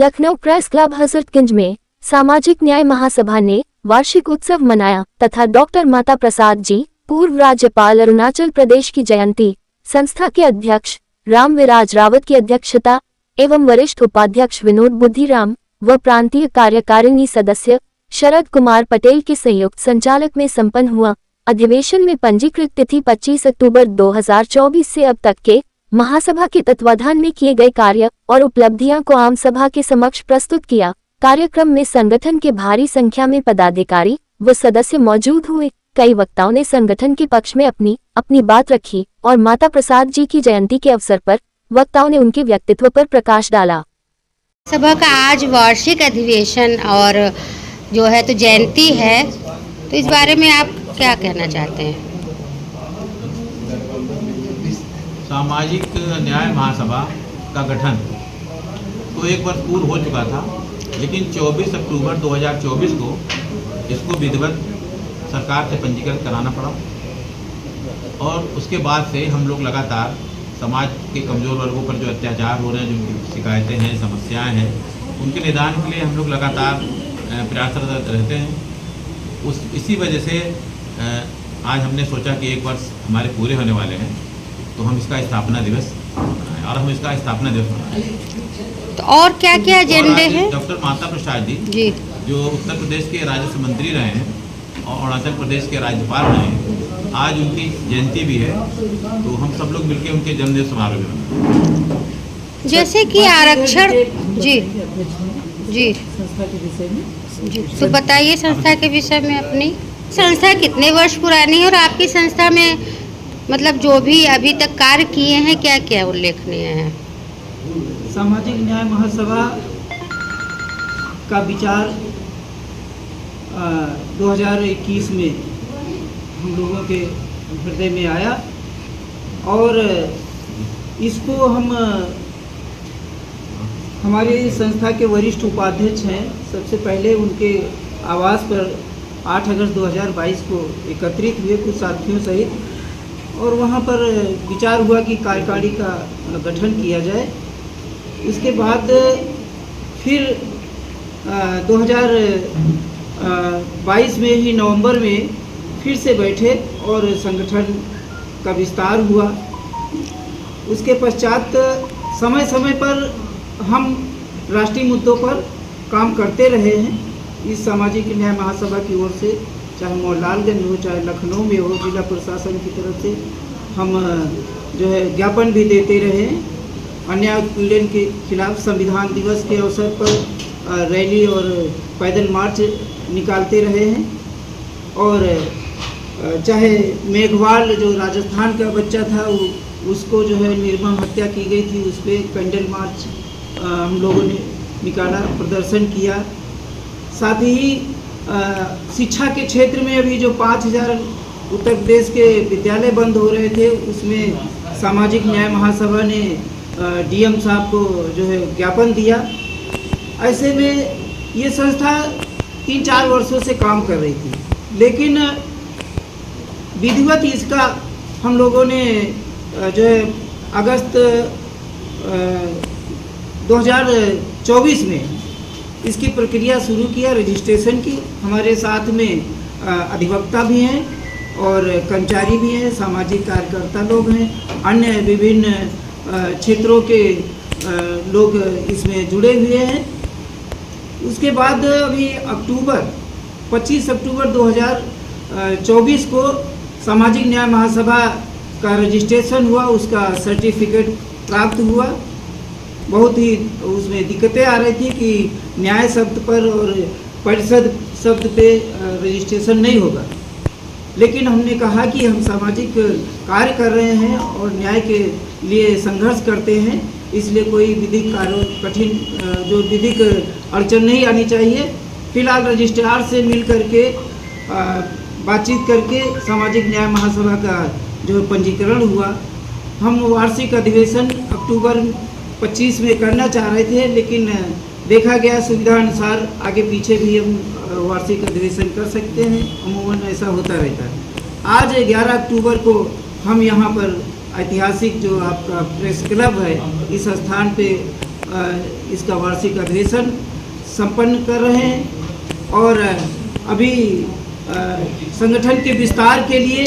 Lucknow press club Hazratganj में सामाजिक न्याय महासभा ने वार्षिक उत्सव मनाया तथा डॉक्टर माता प्रसाद जी पूर्व राज्यपाल अरुणाचल प्रदेश की जयंती संस्था के अध्यक्ष रामविराज रावत की अध्यक्षता एवं वरिष्ठ उपाध्यक्ष विनोद बुद्धिराम व प्रांतीय कार्यकारिणी सदस्य शरद कुमार पटेल के संयुक्त संचालक में संपन्न हुआ। अधिवेशन में पंजीकृत तिथि 25 अक्टूबर 2024 से अब तक के महासभा के तत्वाधान में किए गए कार्य और उपलब्धियां को आम सभा के समक्ष प्रस्तुत किया। कार्यक्रम में संगठन के भारी संख्या में पदाधिकारी व सदस्य मौजूद हुए। कई वक्ताओं ने संगठन के पक्ष में अपनी बात रखी और माता प्रसाद जी की जयंती के अवसर पर वक्ताओं ने उनके व्यक्तित्व पर प्रकाश डाला। सभा का आज वार्षिक अधिवेशन और जो है तो जयंती है, तो इस बारे में आप क्या कहना चाहते हैं? सामाजिक न्याय महासभा का गठन तो एक वर्ष पूर्व हो चुका था, लेकिन 24 अक्टूबर 2024 को इसको विधिवत सरकार से पंजीकृत कराना पड़ा और उसके बाद से हम लोग लगातार समाज के कमज़ोर वर्गों पर जो अत्याचार हो रहे हैं, जो उनकी शिकायतें हैं, समस्याएं हैं, उनके निदान के लिए हम लोग लगातार प्रयासरत रहते हैं। इसी वजह से आज हमने सोचा कि एक वर्ष हमारे पूरे होने वाले हैं, तो हम इसका स्थापना दिवस मनाएं और हम इसका स्थापना दिवस मनाएं। तो और क्या क्या एजेंडे हैं? डॉक्टर माता प्रसाद जी जो उत्तर प्रदेश के राजस्व मंत्री रहे हैं और अरुणाचल प्रदेश के राज्यपाल रहे हैं, आज उनकी जयंती भी है, तो हम सब लोग मिलकर उनके जन्मदिन समारोह में मनाएं। जैसे कि आरक्षण जी संस्था के विषय में तो बताइए संस्था के विषय में। अपनी संस्था कितने वर्ष पुरानी है और आपकी संस्था में मतलब जो भी अभी तक कार्य किए हैं क्या क्या उल्लेखनीय है? सामाजिक न्याय महासभा का विचार 2021 में हम लोगों के हृदय में आया और इसको हमारे संस्था के वरिष्ठ उपाध्यक्ष हैं, सबसे पहले उनके आवास पर 8 अगस्त 2022 को एकत्रित हुए कुछ साथियों सहित और वहाँ पर विचार हुआ कि कार्यकारिणी का गठन किया जाए। उसके बाद फिर 2022 में ही नवंबर में फिर से बैठे और संगठन का विस्तार हुआ। उसके पश्चात समय समय पर हम राष्ट्रीय मुद्दों पर काम करते रहे हैं। इस सामाजिक न्याय महासभा की ओर से चाहे मोहनलालगंज हो, चाहे लखनऊ में हो, जिला प्रशासन की तरफ से हम जो है ज्ञापन भी देते रहे हैं। अन्याय उत्पीड़न के खिलाफ संविधान दिवस के अवसर पर रैली और पैदल मार्च निकालते रहे हैं और चाहे मेघवाल जो राजस्थान का बच्चा था उसको जो है निर्मम हत्या की गई थी, उस पर कैंडल मार्च हम लोगों ने निकाला, प्रदर्शन किया। साथ ही शिक्षा के क्षेत्र में अभी जो 5000 उत्तर प्रदेश के विद्यालय बंद हो रहे थे, उसमें सामाजिक न्याय महासभा ने डीएम साहब को जो है ज्ञापन दिया। ऐसे में ये संस्था 3-4 वर्षों से काम कर रही थी, लेकिन विधिवत इसका हम लोगों ने जो है अगस्त 2024 में इसकी प्रक्रिया शुरू किया, रजिस्ट्रेशन की। हमारे साथ में अधिवक्ता भी हैं और कर्मचारी भी हैं, सामाजिक कार्यकर्ता लोग हैं, अन्य विभिन्न क्षेत्रों के लोग इसमें जुड़े हुए हैं। उसके बाद अभी 25 अक्टूबर 2024 को सामाजिक न्याय महासभा का रजिस्ट्रेशन हुआ, उसका सर्टिफिकेट प्राप्त हुआ। बहुत ही उसमें दिक्कतें आ रही थी कि न्याय शब्द पर और परिषद शब्द पे रजिस्ट्रेशन नहीं होगा, लेकिन हमने कहा कि हम सामाजिक कार्य कर रहे हैं और न्याय के लिए संघर्ष करते हैं, इसलिए कोई विधिक कठिन जो विधिक अड़चन नहीं आनी चाहिए। फिलहाल रजिस्ट्रार से मिल करके बातचीत करके सामाजिक न्याय महासभा का जो पंजीकरण हुआ। हम वार्षिक अधिवेशन अक्टूबर 25 में करना चाह रहे थे, लेकिन देखा गया सुविधा अनुसार आगे पीछे भी हम वार्षिक अधिवेशन कर सकते हैं, अमूमन ऐसा होता रहता है। आज 11 अक्टूबर को हम यहाँ पर ऐतिहासिक जो आपका प्रेस क्लब है, इस स्थान पे इसका वार्षिक अधिवेशन संपन्न कर रहे हैं। और अभी संगठन के विस्तार के लिए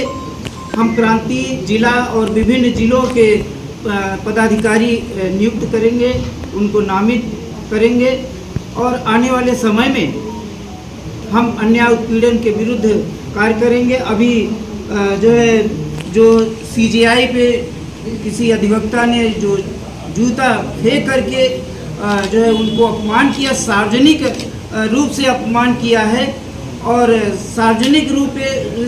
हम प्रांतीय जिला और विभिन्न जिलों के पदाधिकारी नियुक्त करेंगे, उनको नामित करेंगे और आने वाले समय में हम अन्याय उत्पीड़न के विरुद्ध कार्य करेंगे। अभी जो CJI पे किसी अधिवक्ता ने जो जूता फेंक करके उनको अपमान किया, सार्वजनिक रूप से अपमान किया है और सार्वजनिक रूप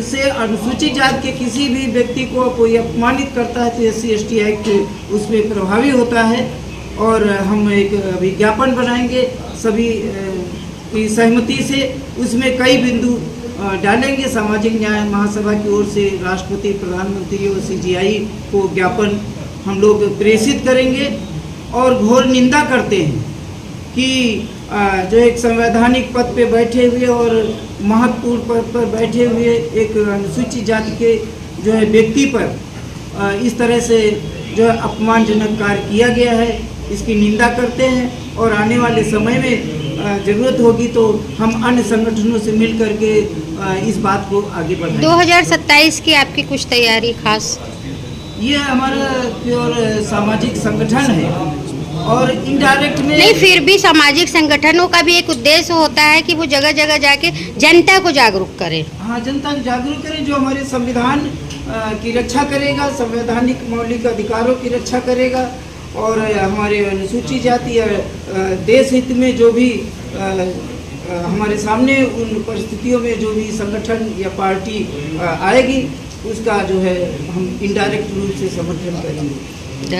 से अनुसूचित जाति के किसी भी व्यक्ति को कोई अपमानित करता है तो SC/ST एक्ट उस पर प्रभावी होता है। और हम एक विज्ञापन बनाएंगे सभी की सहमति से, उसमें कई बिंदु डालेंगे। सामाजिक न्याय महासभा की ओर से राष्ट्रपति, प्रधानमंत्री और CJI को ज्ञापन हम लोग प्रेषित करेंगे और घोर निंदा करते हैं कि जो एक संवैधानिक पद पे बैठे हुए और महत्वपूर्ण पद पर बैठे हुए एक अनुसूचित जाति के व्यक्ति पर इस तरह से अपमानजनक कार्य किया गया है, इसकी निंदा करते हैं। और आने वाले समय में ज़रूरत होगी तो हम अन्य संगठनों से मिल करके इस बात को आगे बढ़ाएंगे। 2027 की आपकी कुछ तैयारी खास? ये हमारा प्योर सामाजिक संगठन है और इनडायरेक्ट में नहीं, फिर भी सामाजिक संगठनों का भी एक उद्देश्य होता है कि वो जगह जगह जाके जनता को जागरूक करें। हाँ, जनता को जागरूक करें, जो हमारे संविधान की रक्षा करेगा, संवैधानिक मौलिक अधिकारों की रक्षा करेगा और हमारे अनुसूचित जाति देश हित में जो भी हमारे सामने उन परिस्थितियों में जो भी संगठन या पार्टी आएगी उसका हम इनडायरेक्ट रूप से समर्थन करेंगे।